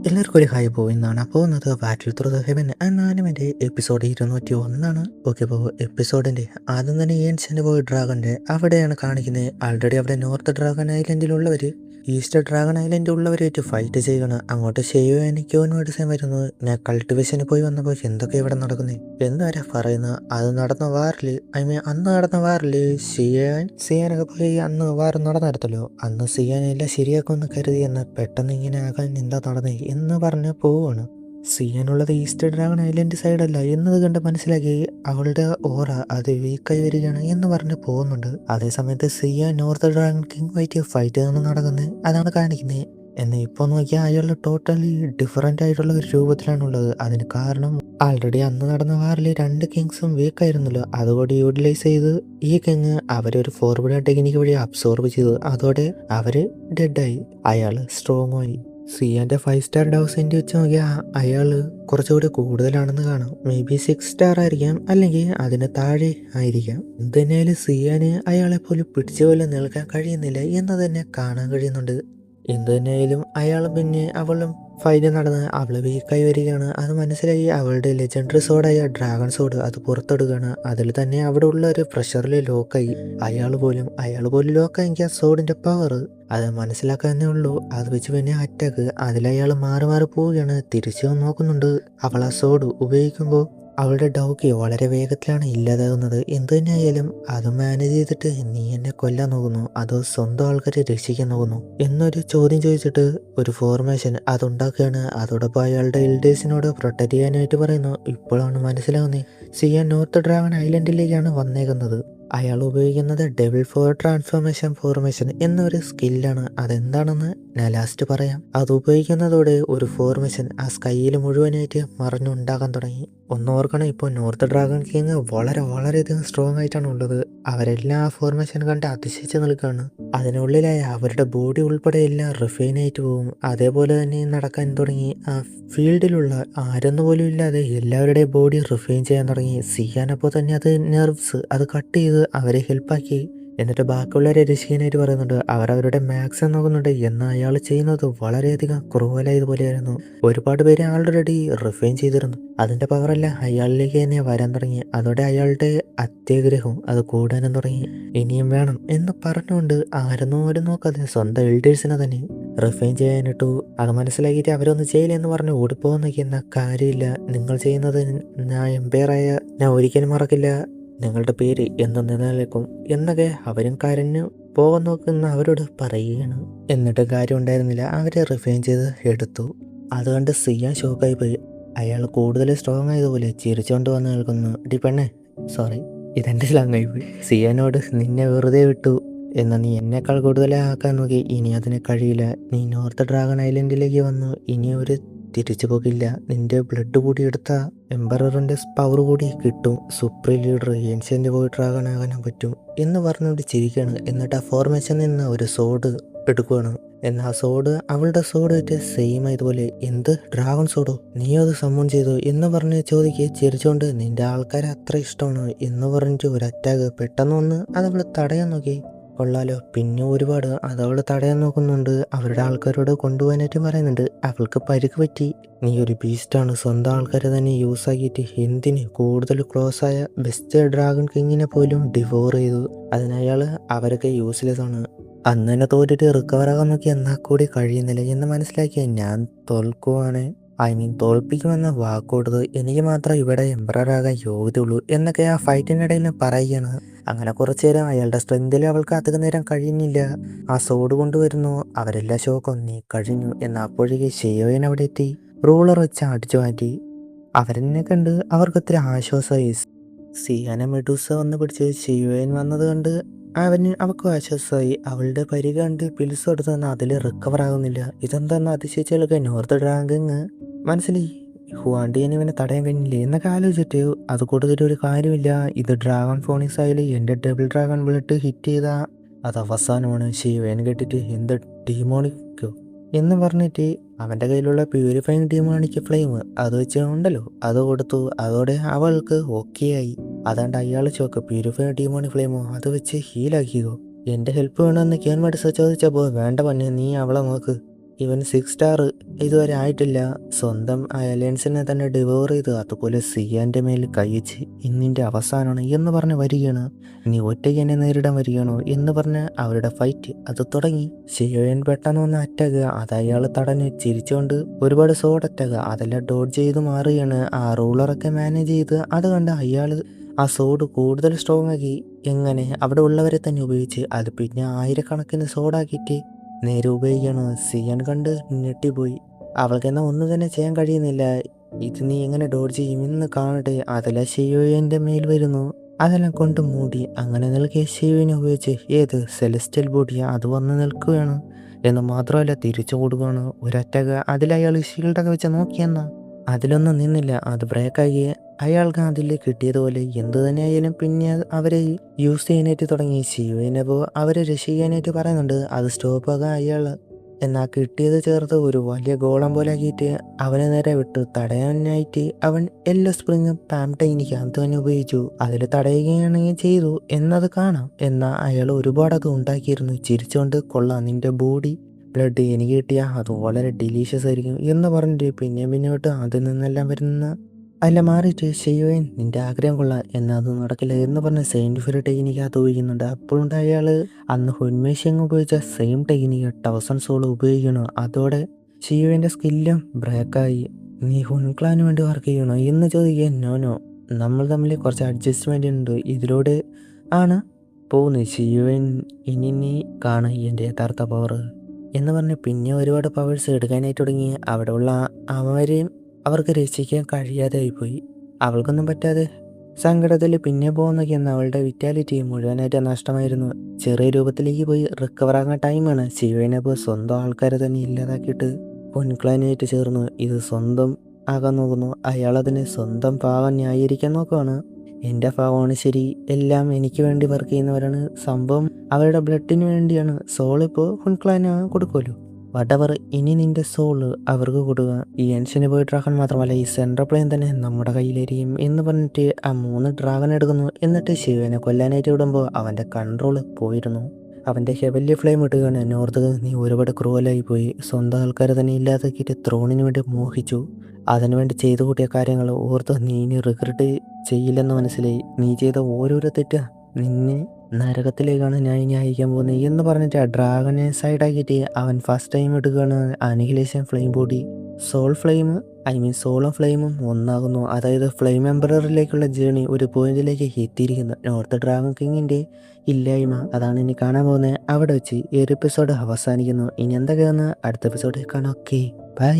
എല്ലാവർക്കും ഒരു ഹായ് എന്നാണ് പോകുന്നത് ബാറ്റിൽ ത്രൂ ദ ഹെവൻ എന്നാലും എൻ്റെ എപ്പിസോഡ് 201. ഓക്കെ, അപ്പോൾ എപ്പിസോഡിൻ്റെ ആദ്യം തന്നെ ഏൻഷ്യൻ്റ് ബോയ് ഡ്രാഗൻ്റെ അവിടെയാണ് കാണിക്കുന്നത്. ആൾറെഡി അവിടെ നോർത്ത് ഡ്രാഗൺ ഐലൻഡിലുള്ളവർ ഈസ്റ്റ് ഡ്രാഗൺ ഐലൻഡിൽ ഉള്ളവരായിട്ട് ഫൈറ്റ് ചെയ്യണം. അങ്ങോട്ട് ഷെയ്യോനിക്കോനും എടുക്കാൻ വരുന്നത്. ഞാൻ കൾട്ടിവേഷന് പോയി വന്നപ്പോൾ എന്തൊക്കെ ഇവിടെ നടക്കുന്നത് എന്നാരാ പറയുന്നത്. അത് നടന്ന വാറിൽ അന്ന് നടന്ന വാറിൽ സിയാനൊക്കെ പോയി അന്ന് വാർ നടന്നെടുത്തല്ലോ. അന്ന് സിയാനെല്ലാം ശരിയാക്കുമെന്ന് കരുതി എന്ന് പെട്ടെന്ന് ഇങ്ങനെ ആകാൻ എന്താ നടന്നേ എന്ന് പറഞ്ഞ് പോവാണ്. സിയാനുള്ളത് ഈസ്റ്റ് ഡ്രാഗൺ ഐലൻഡ് സൈഡല്ല എന്നത് കണ്ട് മനസ്സിലാക്കി അവളുടെ ഓറ അത് വീക്കായി വരികയാണ് എന്ന് പറഞ്ഞ് പോകുന്നുണ്ട്. അതേസമയത്ത് സിയ north dragon king white fight നടക്കുന്നത് അതാണ് കാണിക്കുന്നത്. എന്നാൽ ഇപ്പോൾ നോക്കിയാൽ അയാൾ ടോട്ടലി ഡിഫറെൻ്റ് ആയിട്ടുള്ള ഒരു രൂപത്തിലാണുള്ളത്. അതിന് കാരണം ആൾറെഡി അന്ന് നടന്ന വാറിൽ 2 കിങ്സും വീക്കായിരുന്നല്ലോ. അതുകൂടി യൂട്ടിലൈസ് ചെയ്ത് ഈ കിങ് അവരൊരു ഫോർവേഡ് ടെക്നിക്ക് വഴി അബ്സോർബ് ചെയ്തു. അതോടെ അവർ ഡെഡായി, അയാൾ സ്ട്രോങ് ആയി. സിയാന്റെ 5 സ്റ്റാർ ഡൗസിൻ്റെ വെച്ച് നോക്കിയാൽ അയാൾ കുറച്ചുകൂടി കൂടുതലാണെന്ന് കാണാം. മേ ബി 6 സ്റ്റാർ ആയിരിക്കാം, അല്ലെങ്കിൽ അതിന് താഴെ ആയിരിക്കാം. എന്തിനായാലും സിയാന് അയാളെ പോലും പിടിച്ചു പോലും നിൽക്കാൻ കഴിയുന്നില്ല എന്ന് തന്നെ കാണാൻ കഴിയുന്നുണ്ട്. എന്തു തന്നെയായാലും അയാൾ പിന്നെ അവളും ഫൈറ്റ് നടന്ന് അവൾ വീക്കായി വരികയാണ്. അത് മനസ്സിലായി അവളുടെ ലെജൻഡറി സോഡായ ഡ്രാഗൺ സോഡ് അത് പുറത്തെടുക്കുകയാണ്. അതിൽ തന്നെ അവിടെ ഉള്ള ഒരു പ്രഷറിൽ ലോക്കായി. അയാൾ പോലും ലോക്കായെങ്കിൽ ആ സോഡിന്റെ പവർ അത് മനസ്സിലാക്കാനേ ഉള്ളൂ. അത് വെച്ച് പിന്നെ അറ്റാക്ക് അതിലയാൾ മാറി മാറി പോവുകയാണ്. തിരിച്ചു നോക്കുന്നുണ്ട്. അവൾ ആ സോഡ് ഉപയോഗിക്കുമ്പോൾ അവളുടെ ഡൗക്കി വളരെ വേഗത്തിലാണ് ഇല്ലാതാകുന്നത്. എന്തു തന്നെയായാലും അത് മാനേജ് ചെയ്തിട്ട് നീ എന്നെ കൊല്ലാൻ നോക്കുന്നു അതോ സ്വന്തം ആൾക്കാരെ രക്ഷിക്കാൻ നോക്കുന്നു എന്നൊരു ചോദ്യം ചോദിച്ചിട്ട് ഒരു ഫോർമേഷൻ അതുണ്ടാക്കുകയാണ്. അതോടൊപ്പം അയാളുടെ എൽഡേഴ്സിനോട് പ്രൊട്ടക്ട് ചെയ്യാനായിട്ട് പറയുന്നു. ഇപ്പോഴാണ് മനസ്സിലാവുന്നത് സിയാൻ നോർത്ത് ഡ്രാഗൺ ഐലൻഡിലേക്കാണ് വന്നേക്കുന്നത്. അയാൾ ഉപയോഗിക്കുന്നത് ഡെവിൾ ഫോർമേഷൻ എന്നൊരു സ്കില്ലാണ്. അതെന്താണെന്ന് ഞാൻ ലാസ്റ്റ് പറയാം. അത് ഉപയോഗിക്കുന്നതോടെ ഒരു ഫോർമേഷൻ ആ സ്കൈയിൽ മുഴുവനായിട്ട് മറിഞ്ഞുണ്ടാകാൻ തുടങ്ങി. ഒന്നോർക്കണം, ഇപ്പോൾ നോർത്ത് ഡ്രാഗൺ കിങ് വളരെയധികം സ്ട്രോങ് ആയിട്ടാണ് ഉള്ളത്. അവരെല്ലാം ആ ഫോർമേഷൻ കണ്ട് അതിശയിച്ച് നിൽക്കുകയാണ്. അതിനുള്ളിലായ അവരുടെ ബോഡി ഉൾപ്പെടെ എല്ലാം റിഫൈൻ ആയിട്ട് പോകും. അതേപോലെ തന്നെ നടക്കാൻ തുടങ്ങി. ആ ഫീൽഡിലുള്ള ആരെന്ന് പോലും ഇല്ലാതെ എല്ലാവരുടെയും ബോഡി റിഫൈൻ ചെയ്യാൻ തുടങ്ങി. സിയാനപ്പോൾ തന്നെ അത് നെർവ്സ് അത് കട്ട് ചെയ്ത് അവരെ ഹെൽപ്പാക്കി. എന്നിട്ട് ബാക്കിയുള്ളവരെ രക്ഷിക്കാനായിട്ട് പറയുന്നുണ്ട്. അവരവരുടെ മാക്സിമം നോക്കുന്നുണ്ട്. എന്നാൽ അയാൾ ചെയ്യുന്നത് വളരെയധികം ക്രൂവലായതുപോലെയായിരുന്നു. ഒരുപാട് പേര് ആൾറെഡി റിഫൈൻ ചെയ്തിരുന്നു. അതിൻ്റെ പവറെല്ലാം അയാളിലേക്ക് തന്നെ വരാൻ തുടങ്ങി. അതോടെ അയാളുടെ അത്യാഗ്രഹവും അത് കൂടാനും തുടങ്ങി. ഇനിയും വേണം എന്ന് പറഞ്ഞുകൊണ്ട് ആരെന്നും ഒരു നോക്കാതെ സ്വന്തം എൽഡേഴ്സിനെ തന്നെ റിഫൈൻ ചെയ്യാനിട്ടു. അത് മനസ്സിലാക്കിയിട്ട് അവരൊന്ന് ചെയ്യില്ലെന്ന് പറഞ്ഞ് ഓടിപ്പോകുന്നൊക്കെ എന്ന കാര്യമില്ല. നിങ്ങൾ ചെയ്യുന്നത് ഞാൻ എംപയറായ ഞാൻ ഒരിക്കലും മറക്കില്ല. നിങ്ങളുടെ പേര് എന്ന് നിലനിൽക്കും എന്നൊക്കെ അവരും കരഞ്ഞു പോകാൻ നോക്കുന്ന അവരോട് പറയുകയാണ്. എന്നിട്ട് കാര്യം ഉണ്ടായിരുന്നില്ല. അവരെ റിഫൈൻ ചെയ്ത് എടുത്തു. അതുകൊണ്ട് സിയാൻ ഷോക്കായി പോയി. അയാൾ കൂടുതൽ സ്ട്രോങ് ആയതുപോലെ ചിരിച്ചുകൊണ്ട് വന്ന് നിൽക്കുന്നു. പെണ്ണെ, സോറി, ഇതെൻ്റെ സ്ലാങ്ങായി പോയി. സിയാനോട് നിന്നെ വെറുതെ വിട്ടു എന്നാൽ നീ എന്നേക്കാൾ കൂടുതലാക്കാൻ നോക്കി. ഇനി അതിന് കഴിയില്ല. നീ നോർത്ത് ഡ്രാഗൺ ഐലൻഡിലേക്ക് വന്നു. ഇനി ഒരു തിരിച്ചു പോകില്ല. നിന്റെ ബ്ലഡ് കൂടി എടുത്ത എംപററിന്റെ പവർ കൂടി കിട്ടും. Supreme leader ancient boy dragon ആകാനും പറ്റും എന്ന് പറഞ്ഞുകൊണ്ട് ചിരിക്കുകയാണ്. എന്നിട്ട് ആ ഫോർമേഷനിൽ നിന്ന് ഒരു സോഡ് എടുക്കുകയാണ്. എന്നാൽ ആ സോഡ് അവളുടെ സോഡ് ആയിട്ട് സെയിം ആയതുപോലെ. എന്ത് ഡ്രാഗൺ സോഡോ, നീ അത് സമ്മൺ ചെയ്തോ എന്ന് പറഞ്ഞ് ചോദിക്കുക ചിരിച്ചുകൊണ്ട്. നിന്റെ ആൾക്കാരെ അത്ര ഇഷ്ടമാണ് എന്ന് പറഞ്ഞിട്ട് ഒരു അറ്റാക്ക് പെട്ടെന്ന് വന്ന് അതവൾ തടയാൻ നോക്കി. കൊള്ളാലോ, പിന്നെ ഒരുപാട് അതവൾ തടയാൻ നോക്കുന്നുണ്ട്. അവരുടെ ആൾക്കാരോട് കൊണ്ടുപോകാനായിട്ട് പറയുന്നുണ്ട്. അവൾക്ക് പരിക്ക് പറ്റി. നീ ഒരു ബീസ്റ്റാണ്. സ്വന്തം ആൾക്കാരെ തന്നെ യൂസ് ആക്കിയിട്ട് എന്തിന് കൂടുതൽ ക്ലോസ് ആയ ബെസ്റ്റ് ഡ്രാഗൺ കിങ്ങിനെ പോലും ഡിവോർ ചെയ്തു. അതിനയാൾ അവരൊക്കെ യൂസ്ലെസ് ആണ്. അന്ന് തന്നെ തോറ്റിട്ട് റിക്കവർ ആകാൻ നോക്കി. എന്നാൽ കൂടി കഴിയുന്നില്ല എന്ന് മനസ്സിലാക്കിയ ഞാൻ തോൽക്കുവാണ്. തോൽപ്പിക്കുമെന്ന വാക്കുകൊടുത്ത് എനിക്ക് മാത്രം ഇവിടെ എംപററാകാൻ യോഗ്യതയുള്ളൂ എന്നൊക്കെ ആ ഫൈറ്റിനിടയിൽ പറയുകയാണ്. അങ്ങനെ കുറച്ചു നേരം അയാളുടെ സ്ട്രെങ്തിൽ അവൾക്ക് അധികം നേരം കഴിയുന്നില്ല. ആ സോഡ് കൊണ്ടുവരുന്നു. അവരെല്ലാം ഷോക്കും നീ കഴിഞ്ഞു എന്നാൽ അപ്പോഴേക്ക് ഷെയോയൻ അവിടെ എത്തി. റൂളർ വെച്ച് അടിച്ചു മാറ്റി. അവരെന്നെ കണ്ട് അവർക്ക് ഒത്തിരി ആശ്വാസമായി. സിയാന മെഡൂസ വന്ന് പിടിച്ച് ഷെയോയൻ വന്നത് കണ്ട് അവൾക്ക് ആശ്വാസമായി. അവളുടെ പരിക കണ്ട് പിൽസ് കൊടുത്ത് തന്നെ അതിൽ റിക്കവർ ആകുന്നില്ല. ഇതെന്താന്ന് അതിശയിച്ചെടുക്ക നോർത്ത് ഡ്രാഗങ് മനസ്സിലായി. ഹുവാണ്ടിയൻ ഇവനെ തടയാൻ കഴിഞ്ഞില്ലേ എന്നൊക്കെ ആലോചിച്ചിട്ട് അത് കൊടുത്തിട്ട് ഒരു കാര്യമില്ല. ഇത് ഡ്രാഗൺ ഫോണിക്സ് ആയാലും എൻ്റെ ഡബിൾ ഡ്രാഗൺ ബ്ലഡ് ഹിറ്റ് ചെയ്താൽ അത് അവസാനമാണ്. ഷെയോയൻ കേട്ടിട്ട് എന്ത് ഡീമോണിക്കോ എന്ന് പറഞ്ഞിട്ട് അവൻ്റെ കയ്യിലുള്ള പ്യൂരിഫൈങ് ഡീമോണിക് ഫ്ലെയിം അത് വെച്ച് ഉണ്ടല്ലോ അത് കൊടുത്തു. അതോടെ അവൾക്ക് ഓക്കെ ആയി. അതാണ്ട് അയാൾ ചോക്ക് പ്യൂരിഫൈങ് ഡീമോണിക് ഫ്ലെയിമോ അത് വെച്ച് ഹീലാക്കിയോ. എൻ്റെ ഹെൽപ്പ് വേണമെന്ന് ക്യാൻ മെഡിസ ചോദിച്ചപ്പോൾ വേണ്ട പന്നെ നീ അവളെ നോക്ക് ഇവൻ 6 സ്റ്റാർ ഇതുവരെ ആയിട്ടില്ല. സ്വന്തം അയലൻസിനെ തന്നെ ഡിവോർ ചെയ്ത് അതുപോലെ സിയാന്റെ മേൽ കൈവച്ച് ഇന്നിന്റെ അവസാനമാണ് എന്ന് പറഞ്ഞ് വരികയാണ്. നീ ഒറ്റയ്ക്ക് എന്നെ നേരിടാൻ വരികയാണോ എന്ന് പറഞ്ഞ് അവരുടെ ഫൈറ്റ് അത് തുടങ്ങി. ഷിയോയൻ പെട്ടെന്ന് വന്ന് അറ്റാക്കുക, അത് അയാൾ തടഞ്ഞ് ചിരിച്ചുകൊണ്ട് ഒരുപാട് സോഡ് അറ്റാക്കുക, അതെല്ലാം ഡോഡ്ജ് ചെയ്ത് മാറുകയാണ്. ആ റൂളറൊക്കെ മാനേജ് ചെയ്ത് അത് കണ്ട് അയാൾ ആ സോഡ് കൂടുതൽ സ്ട്രോങ് ആക്കി. എങ്ങനെ അവിടെ ഉള്ളവരെ തന്നെ ഉപയോഗിച്ച് അത് പിന്നെ ആയിരക്കണക്കിന് സോഡാക്കിയിട്ട് നേരെ ഉപയോഗിക്കുകയാണ്. സിയാൻ കണ്ട് ഞെട്ടിപ്പോയി. അവൾക്കെന്നാൽ ഒന്നും തന്നെ ചെയ്യാൻ കഴിയുന്നില്ല. ഇത് നീ എങ്ങനെ ഡോഡ്ജ് ചെയ്യും എന്ന് കാണട്ടെ. അതെല്ലാം ഷിയോയുടെ മേൽ വരുന്നു, അതെല്ലാം കൊണ്ട് മൂടി. അങ്ങനെ നിൽക്കിയ ഷിയോനെ ഉപയോഗിച്ച് ഏത് സെലസ്റ്റൽ ബോഡിയാ അത് വന്ന് നിൽക്കുകയാണ്. എന്ന് മാത്രമല്ല തിരിച്ചു കൊടുക്കുകയാണ് ഒരറ്റക. അതിലയാൾ ഷീൽഡൊക്കെ വെച്ച് നോക്കിയെന്നാ അതിലൊന്നും നിന്നില്ല, അത് ബ്രേക്കാക്കി. അയാൾക്ക് അതിൽ കിട്ടിയതുപോലെ എന്ത് തന്നെയായാലും പിന്നെ അവരെ യൂസ് ചെയ്യാനായിട്ട് തുടങ്ങി. ഷിയോനപ്പോൾ അവരെ രക്ഷിക്കാനായിട്ട് പറയുന്നുണ്ട്, അത് സ്റ്റോപ്പാക്കാൻ അയാൾ. എന്നാൽ കിട്ടിയത് ചേർത്ത് ഒരു വലിയ ഗോളം പോലെ ആക്കിയിട്ട് അവനെ നേരെ വിട്ട് തടയാനായിട്ട് അവൻ യെല്ലോ സ്പ്രിങ് പാംടൈനിക്ക് അത് തന്നെ ഉപയോഗിച്ചു. അതിൽ തടയുകയാണെങ്കിൽ ചെയ്തു എന്നത് കാണാം. എന്നാൽ അയാൾ ഒരുപാട് അത് ഉണ്ടാക്കിയിരുന്നു. ചിരിച്ചുകൊണ്ട് കൊള്ളാം, നിന്റെ ബോഡി ബ്ലഡ് എനിക്ക് കിട്ടിയ അത് വളരെ ഡെലീഷ്യസ് ആയിരിക്കും എന്ന് പറഞ്ഞിട്ട് പിന്നെ വിട്ട് അതിൽ നിന്നെല്ലാം വരുന്ന അല്ല മാറിയിട്ട് ഷിയോയൻ നിന്റെ ആഗ്രഹം കൊള്ളാം എന്നാൽ അത് നടക്കില്ല എന്ന് പറഞ്ഞ് സയൻറ്റിഫിക് ടെക്നിക്ക് അത് ഉപയോഗിക്കുന്നുണ്ട്. അപ്പോഴുണ്ട് അയാൾ അന്ന് ഹുൻമേഷ്യങ് ഉപയോഗിച്ച സെയിം ടെക്നിക്ക് 1000 സോൾ ഉപയോഗിക്കണം. അതോടെ ഷിയോയുടെ സ്കില്ലും ബ്രേക്കായി. നീ ഹുൻക്ലാന് വേണ്ടി വർക്ക് ചെയ്യണോ എന്ന് ചോദിക്കാൻ നോ, നമ്മൾ തമ്മിൽ കുറച്ച് അഡ്ജസ്റ്റ്മെൻ്റ് ഉണ്ട്, ഇതിലൂടെ ആണ് പോകുന്നത്. ഷിയോയൻ ഇനി നീ കാണും എൻ്റെ യഥാർത്ഥ പവർ എന്ന് പറഞ്ഞ് പിന്നെ ഒരുപാട് പവേഴ്സ് എടുക്കാനായിട്ട് തുടങ്ങി. അവിടെ ഉള്ള അവരെയും അവർക്ക് രക്ഷിക്കാൻ കഴിയാതായിപ്പോയി. അവൾക്കൊന്നും പറ്റാതെ സങ്കടത്തിൽ പിന്നെ പോകുന്നൊക്കെ എന്ന അവളുടെ വിറ്റാലിറ്റി മുഴുവനായിട്ട് നഷ്ടമായിരുന്നു. ചെറിയ രൂപത്തിലേക്ക് പോയി റിക്കവർ ആകുന്ന ടൈമാണ്. ശിവനപ്പോൾ സ്വന്തം ആൾക്കാരെ തന്നെ ഇല്ലാതാക്കിയിട്ട് പൊൻക്ലാനായിട്ട് ചേർന്നു. ഇത് സ്വന്തം ആകാൻ നോക്കുന്നു. അയാളതിനെ സ്വന്തം ഭാവം ന്യായീകരിക്കാൻ നോക്കുകയാണ്. എൻ്റെ ഭാവമാണ് ശരി, എല്ലാം എനിക്ക് വേണ്ടി വർക്ക് ചെയ്യുന്നവരാണ്. സംഭവം അവരുടെ ബ്ലഡിന് വേണ്ടിയാണ്. സോളിപ്പോൾ ഹുൻക്ലാന് കൊടുക്കുമല്ലോ, വട്ടവർ. ഇനി നിന്റെ സോള് അവർക്ക് കൊടുക്കുക. ഈ എൻഷന് പോയി ഡ്രാഗൺ മാത്രമല്ല ഈ സെൻട്രൽ പ്ലെയിൻ തന്നെ നമ്മുടെ കയ്യിലേരിക്കും എന്ന് പറഞ്ഞിട്ട് ആ 3 ഡ്രാഗൺ എടുക്കുന്നു. എന്നിട്ട് ശിവനെ കൊല്ലാനായിട്ട് വിടുമ്പോൾ അവൻ്റെ കൺട്രോൾ പോയിരുന്നു. അവൻ്റെ ഹെവൻലി ഫ്ലെയിം ഇട്ടുകയാണ്. നോർത്ത് നീ ഒരുപാട് ക്രൂവലായി പോയി. സ്വന്തം ആൾക്കാരെ തന്നെ ഇല്ലാതാക്കിയിട്ട് ത്രോണിന് വേണ്ടി മോഹിച്ചു. അതിനുവേണ്ടി ചെയ്തു കൂട്ടിയ കാര്യങ്ങൾ ഓർത്ത് നീ ഇനി റിഗ്രറ്റ് ചെയ്യില്ലെന്ന് മനസ്സിലായി. നീ ചെയ്ത ഓരോരോ തെറ്റ് നിന്നെ നരകത്തിലേക്കാണ് ഞാൻ ഇനി അയക്കാൻ പോകുന്നത് എന്ന് പറഞ്ഞിട്ട് ആ ഡ്രാഗനെ സൈഡാക്കിയിട്ട് അവൻ ഫസ്റ്റ് ടൈം എടുക്കുകയാണ് annihilation flame body. Soul flame സോളും ഫ്ലെയിമും ഒന്നാകുന്നു. അതായത് ഫ്ലെയിം എംപററിലേക്കുള്ള ജേണി ഒരു പോയിന്റിലേക്ക് എത്തിയിരിക്കുന്നു. നോർത്ത് ഡ്രാഗൺ കിങ്ങിൻ്റെ ഇല്ലായ്മ അതാണ് ഇനി കാണാൻ പോകുന്നത്. അവിടെ വെച്ച് ഈ ഒരു എപ്പിസോഡ് അവസാനിക്കുന്നു. ഇനി എന്തൊക്കെയാണെന്ന് അടുത്ത എപ്പിസോഡിൽ കാണാം. Okay, by.